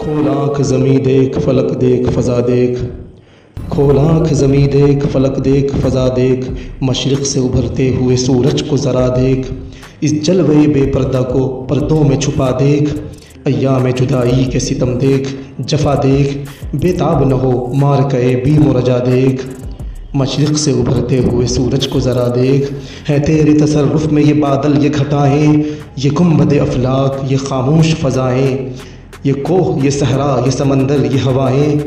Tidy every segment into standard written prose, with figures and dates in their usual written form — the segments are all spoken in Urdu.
کھول آنکھ زمیں دیکھ فلک دیکھ فضا دیکھ، کھول آنکھ زمیں دیکھ فلک دیکھ فضا دیکھ، مشرق سے ابھرتے ہوئے سورج کو ذرا دیکھ، اس جلوے بے پردہ کو پردوں میں چھپا دیکھ، ایام جدائی کے ستم دیکھ، جفا دیکھ، بے تاب نہ ہو مارکے بیم و رجا دیکھ، مشرق سے ابھرتے ہوئے سورج کو ذرا دیکھ، ہے تیرے تصرف میں یہ بادل یہ گھٹائیں، یہ گنبد افلاک یہ خاموش فضائیں، یہ کوہ یہ صحرا یہ سمندر یہ ہوائیں،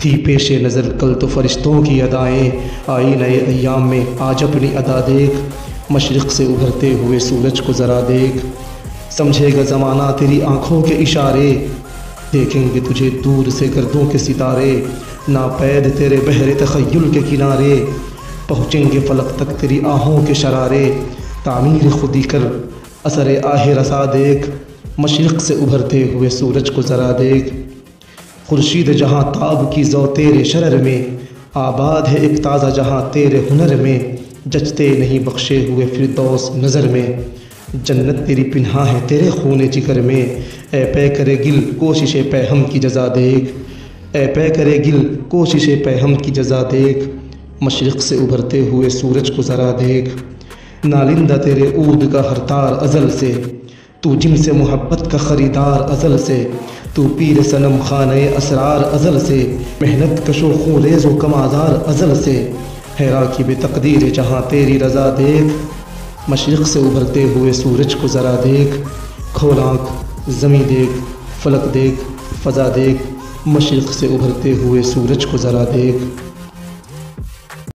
تھی پیش نظر کل تو فرشتوں کی ادائیں، آئی نئے ایام میں آج اپنی ادا دیکھ، مشرق سے ابھرتے ہوئے سورج کو ذرا دیکھ، سمجھے گا زمانہ تیری آنکھوں کے اشارے، دیکھیں گے تجھے دور سے گردوں کے ستارے، ناپید تیرے بحر تخیل کے کنارے، پہنچیں گے فلک تک تیری آہوں کے شرارے، تعمیر خودی کر اثر آہ رسا دیکھ، مشرق سے ابھرتے ہوئے سورج کو ذرا دیکھ، خورشید جہاں تاب کی ذو تیرے شرر میں، آباد ہے ایک تازہ جہاں تیرے ہنر میں، جچتے نہیں بخشے ہوئے فردوس نظر میں، جنت تیری پنہا ہے تیرے خون جگر میں، اے پے کرے گل کوشش پے ہم کی جزا دیکھ، اے پے کرے گل کوشش پے ہم کی جزا دیکھ، مشرق سے ابھرتے ہوئے سورج کو ذرا دیکھ، نالندہ تیرے عود کا ہر تار ازل سے، تو جن سے محبت کا خریدار ازل سے، تو پیر صنم خانہ اسرار ازل سے، محنت کشو خون ریز و کم آزار ازل سے، ہے راکب تقدیر جہاں تیری رضا دیکھ، مشرق سے ابھرتے ہوئے سورج کو ذرا دیکھ، کھول آنکھ زمیں دیکھ فلک دیکھ فضا دیکھ، مشرق سے ابھرتے ہوئے سورج کو ذرا دیکھ۔